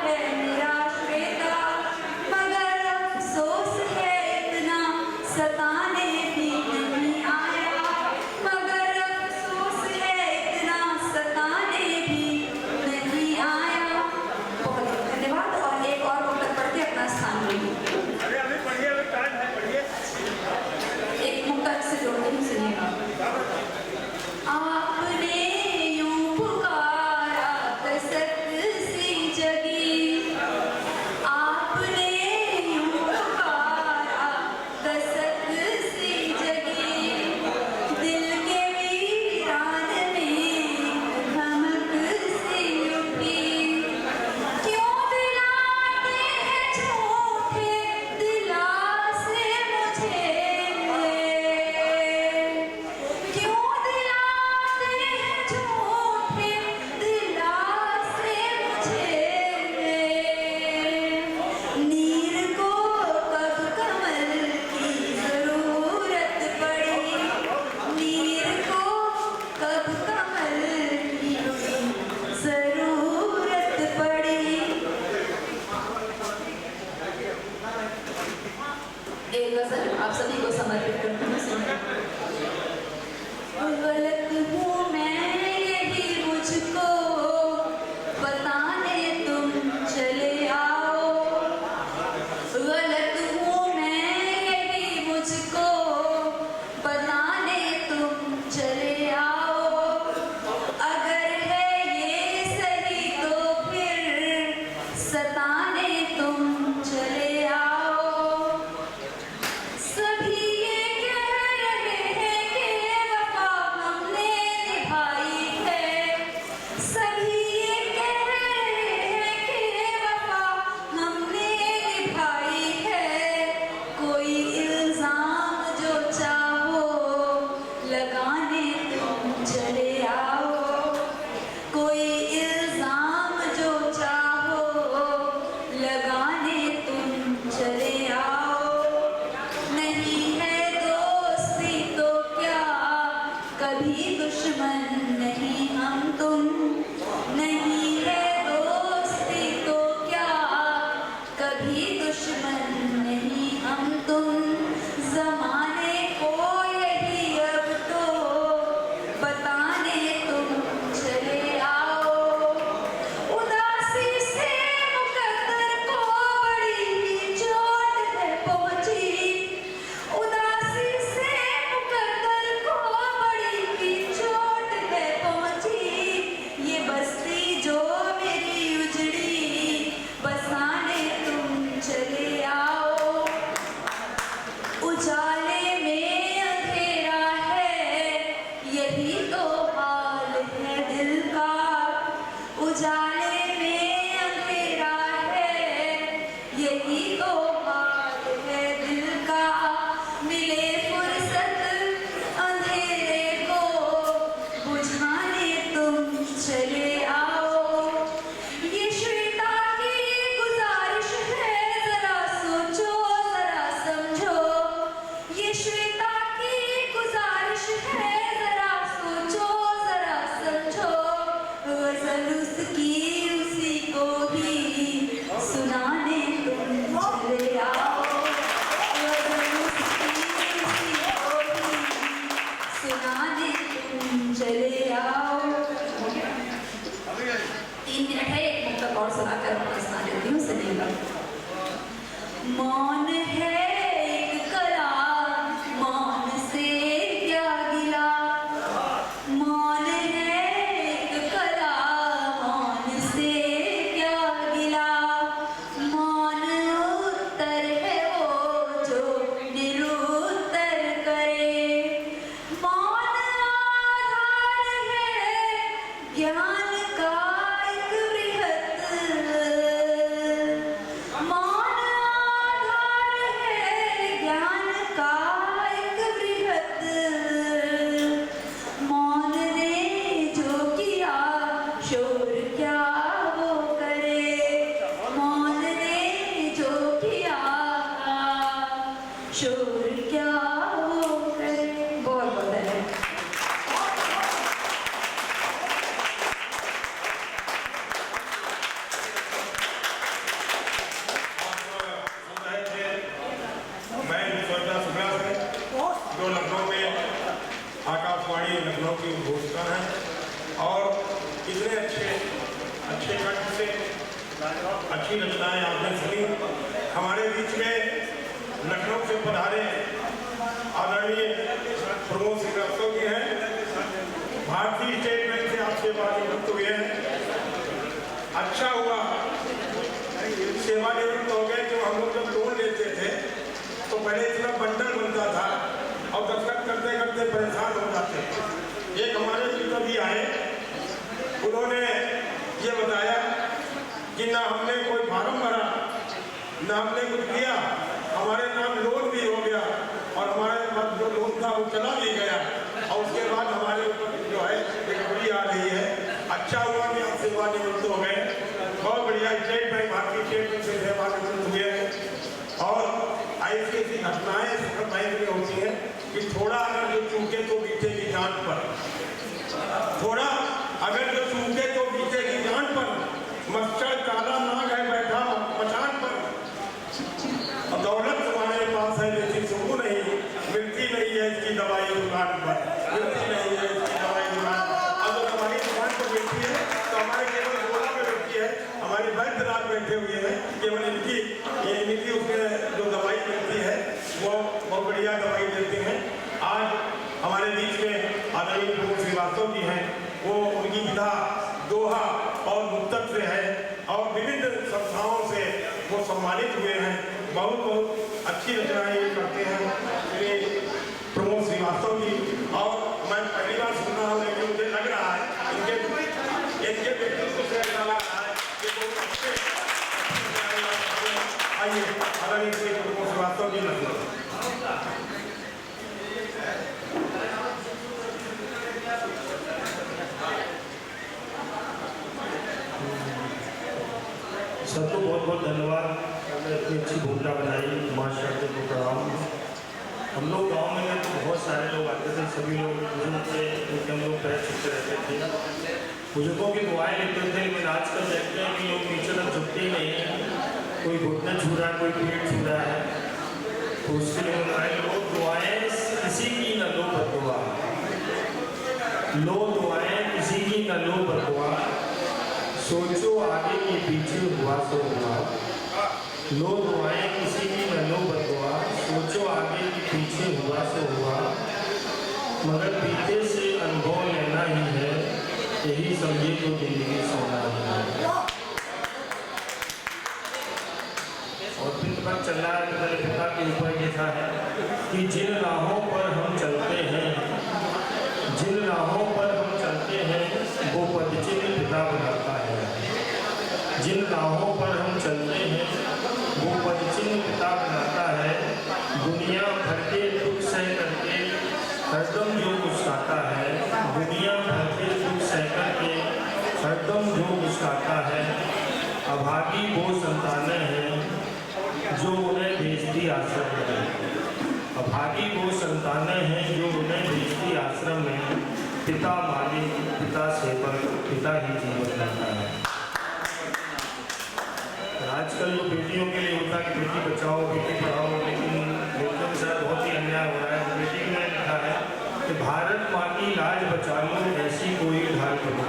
है मेरा श्वेता, मगर अफसोस है इतना सताने भी नहीं आया, मगर अफसोस है इतना सताने भी नहीं आया। बहुत धन्यवाद। और एक और मुक्तक पढ़ के अपना स्थान लीजिए। एक मुक्तक से जोड़ते ही सुनिएगा। आपने यूं पुकारा कसक सी जगी, आपने यूं पुकारा कसक सी जगी, दिल के वीरान में धमक सी उठी। क्यों दिलाते हैं झूठे दिलासे मुझे, क्यों दिलाते हैं झूठे दिलासे मुझे। नीर को कब कमल की जरूरत पड़ी, नीर को कब कमल की जरूरत पड़ी। एक गजल आप सभी को समर्पित करती हूँ, सुनिए। गलत हूँ मैं यही मुझको बताने तुम चले आओ, गलत हूँ मैं यही मुझको बताने तुम चले आओ। अगर है ये सही तो फिर सताने तुम चले आओ। सभी ये कह रहे हैं कि वफा हमने निभाई है, सभी ये कह रहे हैं कि वफा हमने निभाई है। कोई इल्जाम जो चाहो लगाने तुम चले आओ, कोई इल्जाम जो चाहो लगाने तुम चले आओ। नहीं है दोस्ती तो क्या कभी दुश्मन नहीं हम तुम, नहीं है दोस्ती तो क्या कभी दुश्मन नहीं हम तुम। ज़माने को यही अब तो बताने तुम चले आओ। उदासी से मुकद्दर को बड़ी ही चोट है पहुंची, उदासी से मुकद्दर को बड़ी ही चोट है पहुंची। ये बस्ती जो मेरी उजड़ी बसाने तुम चले आओ। उजाले में अंधेरा है यही तो हाल है दिल का, उजाले में अंधेरा है यही तो हाल है दिल का। मिले फुर्सत अंधेरे को बुझाने तुम चले आओ। ये श्वेता की गुजारिश है जरा सोचो जरा समझो, ये श्वेता की गुजारिश है जरा सोचो जरा समझो। गजल उसकी उसी को ही सुनाने तुम चले अच्छी रचनाएं आपने सुनी। हमारे बीच में लखनऊ से पधारे आदरणीय प्रमोद श्रीवास्तव जी हैं, भारतीय स्टेट बैंक से आप सेवानिवृत्त हुए हैं। अच्छा हुआ सेवानिवृत्त हो गए। जो हम लोग जब लोन लेते थे तो पहले इतना बंडल बनता था और दस्तखत करते करते परेशान हो जाते थे। एक हमारे मित्र भी आए, उन्होंने ये बताया कि ना हमने कोई फार्म भरा, ना हमने कुछ किया, हमारे नाम लोन भी हो गया और हमारे पास जो लोन था वो चला भी गया और उसके बाद हमारे ऊपर जो है रिकवरी आ रही है। अच्छा हुआ कि आप सेवानिवृत्त हो गए, बहुत बढ़िया। स्टेट बैंक, भारतीय स्टेट बैंक से सेवानिवृत्त हुए और ऐसी घटनाएं सुखद बैंक में होती हैं कि थोड़ा अगर जो चूके तो बीते की जान पर, थोड़ा अगर जो चूके तो बीते की जान पर, मच्छर काला नाग है बैठा मचान पर, दौलत तुम्हारे पास है लेकिन सुकून नहीं, मिलती नहीं है इसकी दवाई दुकान पर, मिलती नहीं है इसकी दवाई दुकान पर। अब तो हमारी दुकान पर मिलती है तो हमारे केवल गोला में मिलती है, हमारे वैद्य राज बैठे हुए हैं, केवल इनकी उसमें जो दवाई मिलती है वो बहुत बढ़िया दवाई देते हैं। आज हमारे बीच में आदरणीय प्रमोद श्रीवास्तव जी हैं, वो उनकी विधा, दोहा और मुक्तत्व है और विभिन्न संस्थाओं से वो सम्मानित हुए हैं। बहुत बहुत अच्छी रचनाएं ये करते हैं श्री प्रमोद श्रीवास्तव जी। और मैं पहली बार सुन रहा हूँ लेकिन मुझे लग रहा है इनके व्यक्तित्व से ऐसा लग रहा है कि बहुत अच्छे। आइए आदरणीय श्री प्रमोद श्रीवास्तव जी लखनऊ। सबको बहुत बहुत धन्यवाद। इतनी अच्छी भूमिका बनाई, मास्टर को प्रणाम। हम लोग गांव में तो बहुत सारे लोग आते थे, सभी लोग बुजुर्ग थे, उनके हम लोग पैर छूते रहते थे, बुजुर्गों की दुआएं लेते थे। लेकिन आजकल देखते हैं कि लोग नीचे तक झुकते ही नहीं है, कोई घुटने छू रहा है, कोई पेट छू रहा है। तो उसके लिए लोग दुआएं किसी की न लो बददुआ, लो दुआएं किसी की न लो बददुआ, सोचो आगे के पीछे हुआ सो हुआ। लो दुआएं किसी की न लो बददुआ, सोचो आगे के पीछे हुआ सो हुआ। मगर बीते से अनुभव लेना ही है, यही समझे तो जिंदगी सोना ही है। और फिर तक चल रहा है पिता के ऊपर लिखा है कि जिन राहों पर हम चलते हैं, जिन राहों पर हम चलते हैं वो पदचिन्ह पिता बनाता है। जिन राहों पर हम चलते हैं वो पदचिन्ह पिता बनाता है। दुनिया भर के दुख सह करके हरदम जो मुस्कुराता है, दुनिया भर के दुख सह करके हरदम जो मुस्कुराता है। अभागी वो संतानें हैं जो उन्हें भेजती आश्रम में, अभागी वो संतानें हैं जो उन्हें भेजती आश्रम में। पिता मालिक, पिता सेवक, पिता ही जीवन रहता है। आजकल जो बेटियों के लिए होता है कि बेटी बचाओ बेटी पढ़ाओ, लेकिन बेटियों के साथ बहुत ही अन्याय हो रहा है। बेटी में लिखा है कि भारत माँ की लाज बचा लो ऐसी कोई ढाल करो,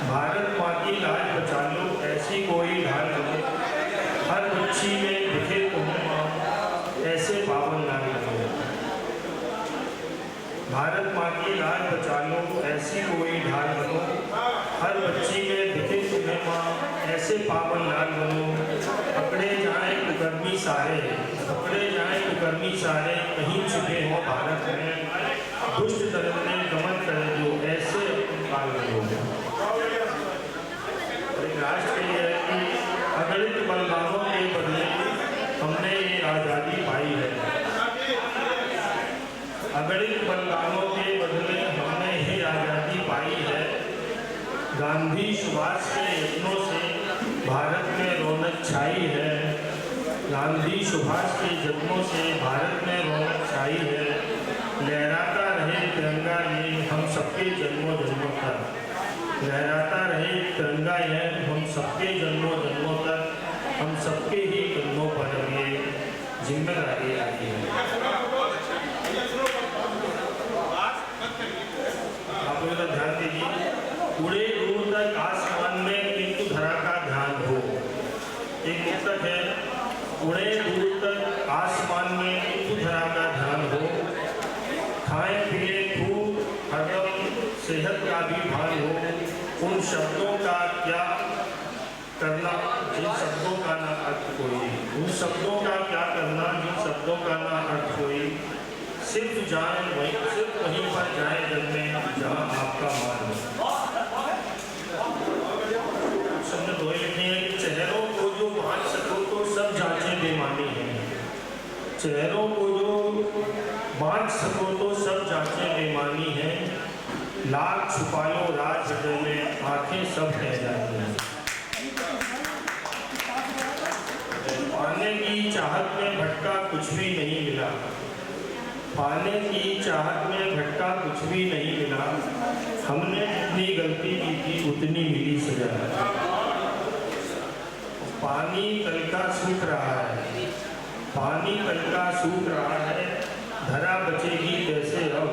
भारत माँ की लाज बचा लो ऐसी कोई ढाल करो। हर बच्ची में दिखे तुम्हें माँ ऐसे पावन लाल करो। भारत माँ की लाज बचा लो ऐसी कोई ढाल बनो। हर बच्ची में दिखे तुम्हें माँ ऐसे पावन लाल बनो। पकड़े जाए कुकर्मी सारे, पकड़े जाए कुकर्मी सारे, कहीं छुपे हो भारत में। दुष्ट धर्म ने दमन करे जो ऐसे काल हो। राष्ट्र के लिए है कि अगणित बलिदानों के बदले हमने ये आज़ादी पाई है। अगणित बलिदानों के बदले हमने ये आज़ादी पाई है। गांधी सुभाष के यत्नों से भारत में रौनक छाई है। गांधी सुभाष के यत्नों से भारत में रौनक छाई है। लहराता रहे तिरंगा ये हम सबके जन्मों जन्मों तक, लहराता रहे तिरंगा ये हम सबके जन्मों जन्मों तक। हम सबके ही कंधों पर ये जिम्मेदारी आई है। आप लोग ध्यान दीजिए, उड़े दूर तक आसमान में किंतु धरा का ध्यान हो। एक मुक्तक है, उड़े दूर तक आसमान में तू धरा का ध्यान हो, खाए पिए खूब हरदम सेहत का भी भान हो, उन शब्दों का क्या करना जिन शब्दों का ना अर्थ कोई, उन शब्दों का क्या करना जिन शब्दों का ना अर्थ कोई, सिर्फ वहीं पर जाए जग में जहाँ आपका मान हो। सबने दो ही लिखी है कि चेहरों को जो बांध सको तो सब जांचें बेमानी हैं, चेहरों को जो बांध सको तो सब जांचें बेमानी हैं, लाख छुपा लो राज हृदय में आंखें सब कह जाती हैं। पाने की चाहत में भटका कुछ भी नहीं मिला, पाने की चाहत में भटका कुछ भी नहीं मिला, हमने जितनी गलती की थी उतनी मिली सजा। पानी कल का सूख रहा है, पानी कल का सूख रहा है, धरा बचेगी कैसे अब,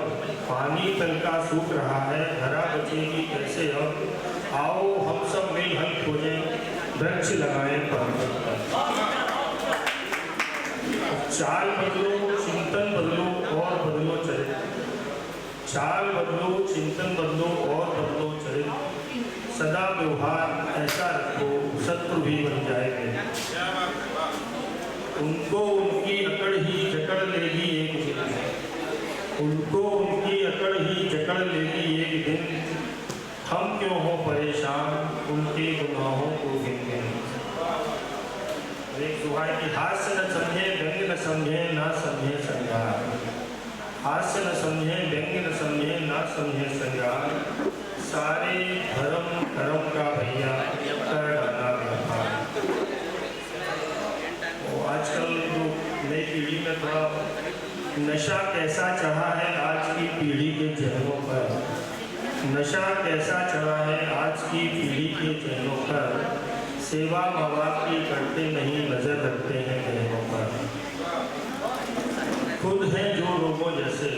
पानी कल का सूख रहा है, धरा बचेगी कैसे अब, आओ हम सब मिल हल खोजें, वृक्ष लगाएं पर्वत पर। चाल बदलो चिंतन बदलो और बदलो चरित्र, चाल बदलो चिंतन बदलो और बदलो चरित्र, सदा व्यवहार ऐसा रखो शत्रु भी बन जाएंगे, उनको उनकी अकड़ ही जकड़ लेगी एक दिन, उनको उनकी अकड़ ही जकड़ लेगी एक दिन, हम क्यों हो परेशान उनके गुनाहों को गिन गिन। एक दुआ है कि हास्य न समझे व्यंग्य न समझे ना समझे श्रृंगार, हास्य न समझे व्यंग्य न समझे ना समझे श्रृंगार, सारे धर्म कर्म का भैया कर डाला व्यापार। आजकल जो नई पीढ़ी में थोड़ा नशा कैसा चढ़ा है आज की पीढ़ी के चेहरों पर, नशा कैसा चढ़ा है आज की पीढ़ी के चेहरों पर, सेवा माँ बाप की करते नहीं नजर रखते हैं चेहरों पर, खुद हैं जो लोगों जैसे,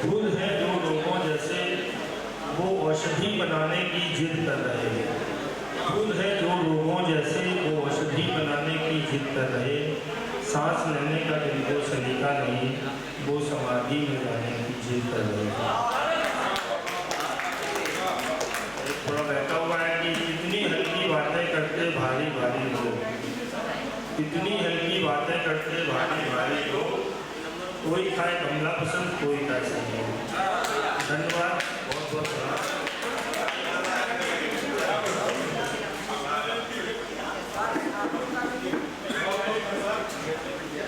खुद हैं जो लोगों जैसे, वो औषधि बनाने की जिद कर रहे हैं, खुद हैं जो लोगों जैसे वो औषधि बनाने की जिद कर रहे, सांस लेने का जिनको सलीका नहीं वो समाधि में जाने की जिद कर रहे हैं। थोड़ा बैठा हुआ है कि इतनी हल्की बातें करते भारी भारी लोग, इतनी हल्की बातें करते भारी भारी लोग, कोई खाए कमला पसंद कोई खाए सही। धन्यवाद, बहुत बहुत धन्यवाद।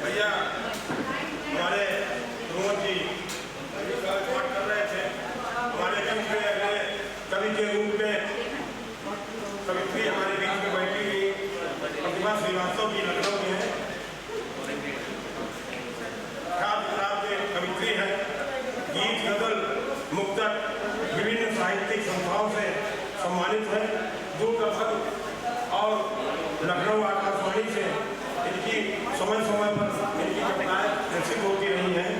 भैया हमारे रोहन जी पाठ कर रहे थे, हमारे बीच में अगले कवि के रूप में कवित्री हमारे बीच में बैठी हुई प्रतिभा श्रीवास्तव की लखनऊ में है, कवित्री है, गीत गजल मुक्तक विभिन्न साहित्यिक संस्थाओं से सम्मानित है, दूरदर्शन और लखनऊ आकाशवाणी से इनकी समय समय पर इनकी घटनाएं प्रसिद्ध होती रही हैं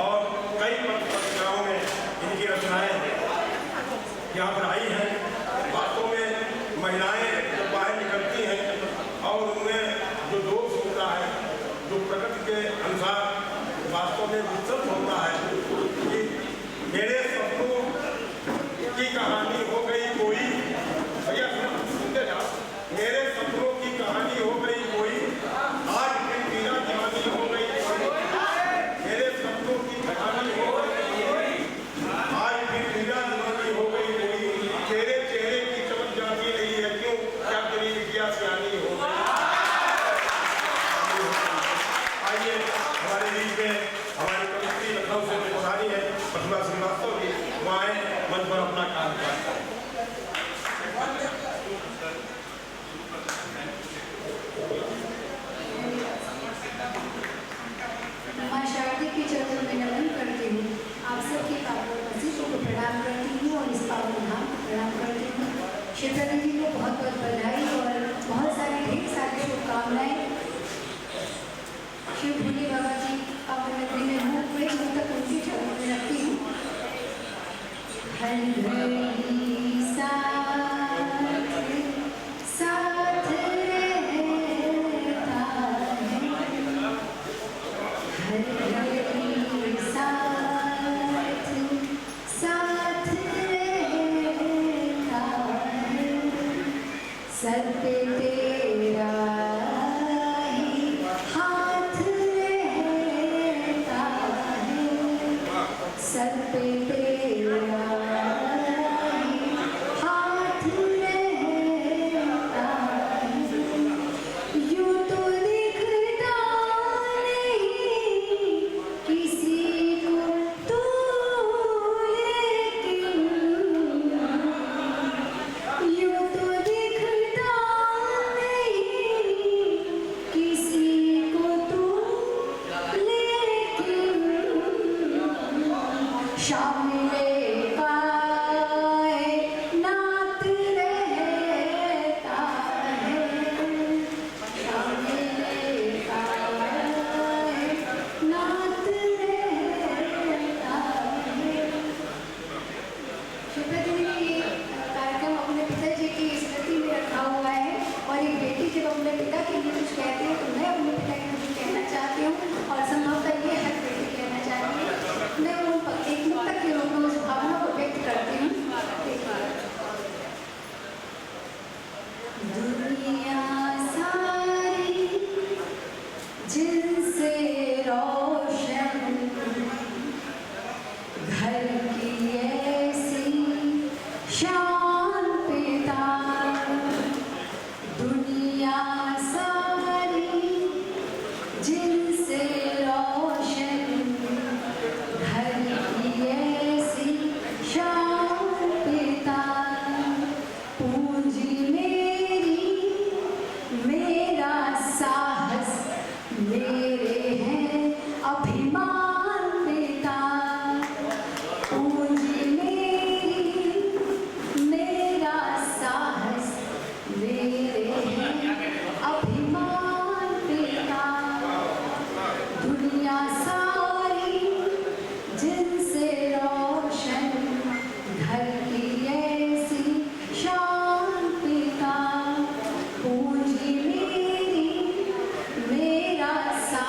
और कई पत्रिकाओं में इनकी रचनाएं यहाँ पर आई हैं। वास्तव में महिलाएं जब बाहर निकलती हैं और उनमें जो दोष होता है, जो प्रकृति के अनुसार वास्तव में विस्तृत होता है कि मेरे सपनों की कहानी हो गई कोई, भैया सुनते जाओ, मेरे सपनों की कहानी हो गई कोई, आज फिर मेरा जवानी हो गई कोई, मेरे सपनों की कहानी हो गई कोई, आज फिर मेरा जवानी हो गई कोई, तेरे चेहरे की चमक जाती रही है क्यों, क्या तेरी विद्या सियानी हो गई। आइए हमारे बीच में हमारी कवित्री लखनऊ से पधारी है प्रतिभा श्रीवास्तव जी, वो आए मंच पर अपना काम करते हैं। माँ शारदा के चरणों में नमन करती हूँ, आप सबके पावन वशिष्ठ को प्रणाम करती हूँ और इस पावन धाम को प्रणाम करती हूँ। क्षेत्र जी को बहुत बहुत बधाई और बहुत सारी ढेर सारी शुभकामनाएं। शिव भोले बाबा जी पावन नगरी में हूँ, मैं हूँ तक उनके चरणों में रखती हूँ। साथ साथ रहे तेरा ही हाथ रहता है, सर पे तेरा ही हाथ रहता है। यूं तो दिखता नहीं किसी को तू, लेकिन यूं तो दिखता नहीं किसी को तू, लेकिन शामिले कायनात रहता है, शामिले कायनात रहता है। शुक्ला जी ने ये कार्यक्रम अपने पिताजी की स्मृति में रखा हुआ है, और एक बेटी जब अपने पिता के लिए कुछ कहती है तो मैं अपने पिता के लिए कुछ कहना चाहती हूँ, और संभवतः ये हर बेटी कहना चाहती है। मैं वो एक मुक्तक के रूप में उस भावना को व्यक्त करती हूँ। दुनिया सारी जिनसे रोशन, घर की ऐसी शान पिता, दुनिया सारी जिनसे रोशन, घर की ऐसी शान पिता, पूंजी मेरी मेरा साहस, मेरे हैं अभिमान पिता, पूंजी मेरी मेरा साहस, मेरे हैं अभिमान पिता, दुनिया सारी जिनसे रोशन, घर की ऐसी शान पिता, पूंजी मेरी मेरा साहस,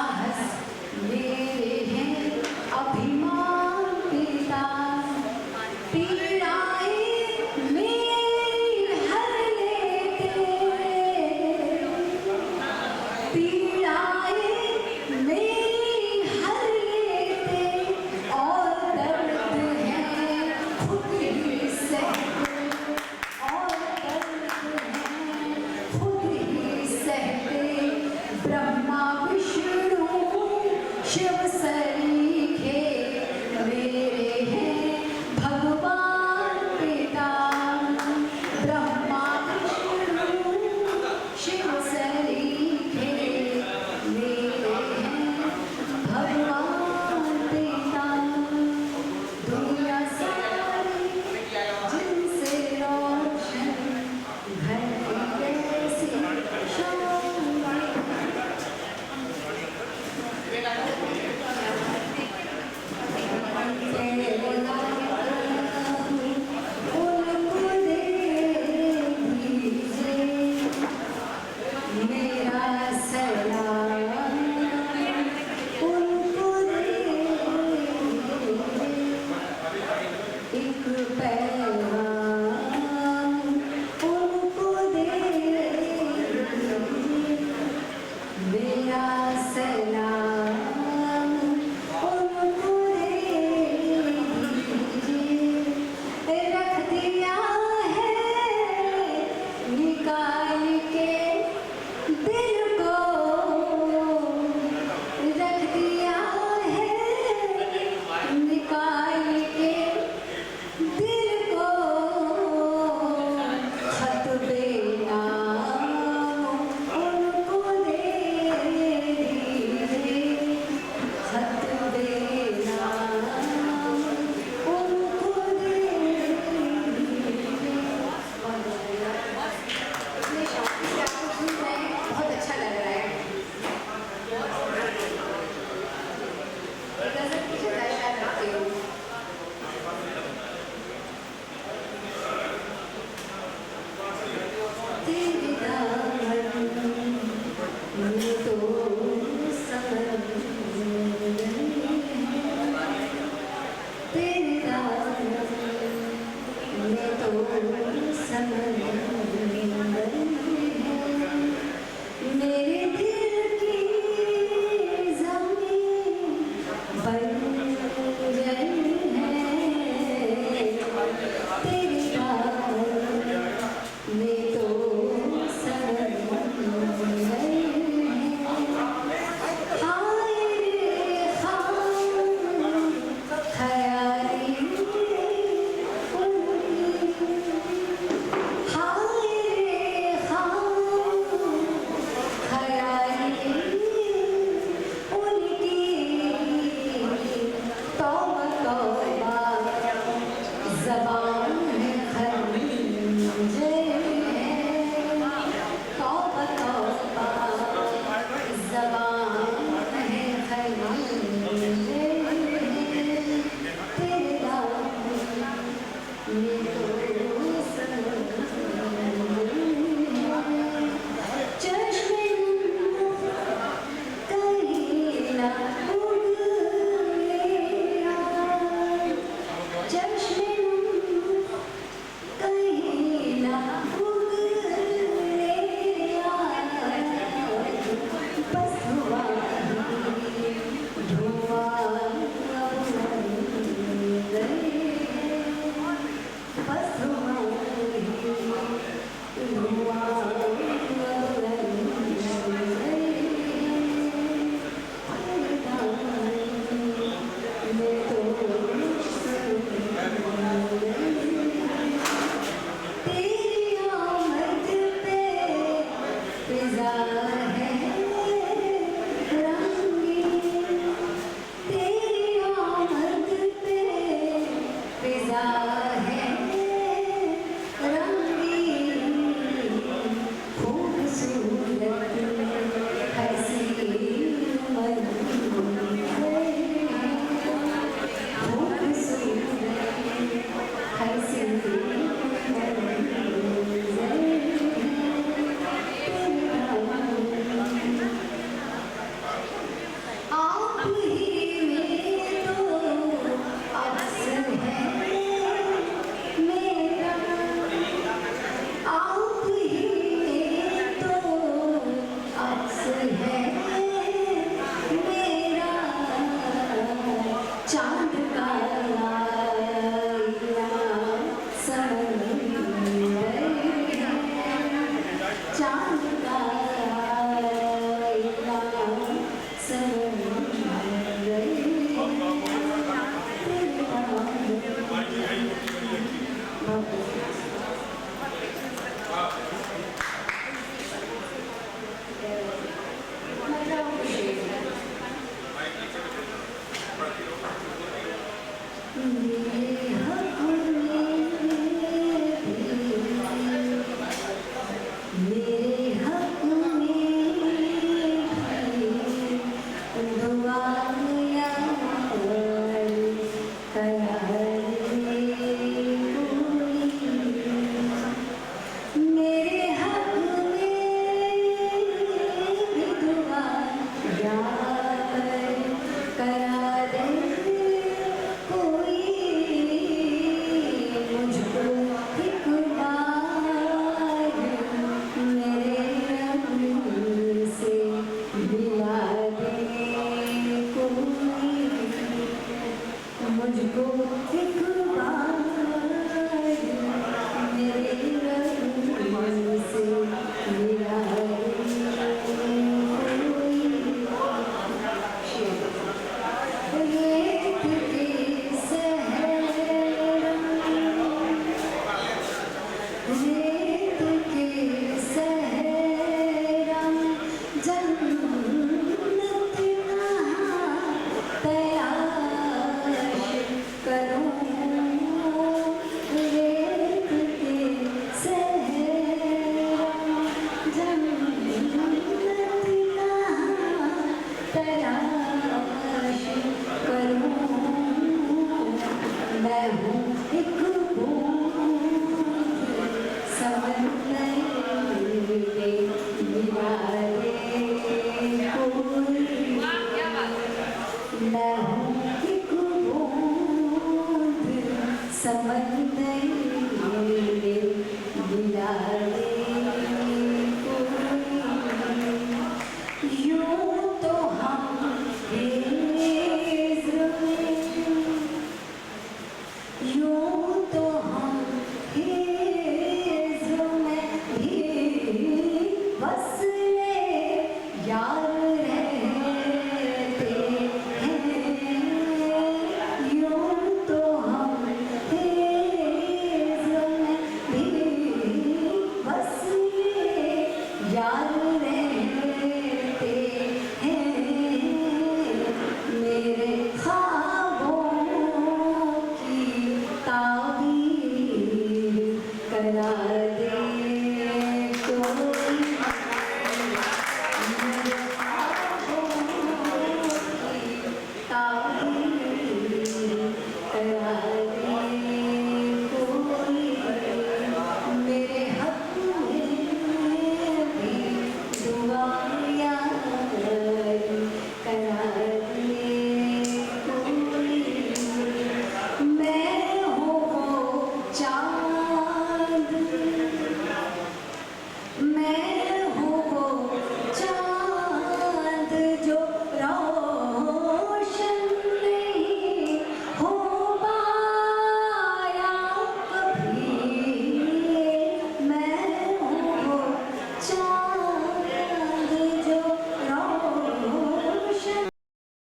प्यार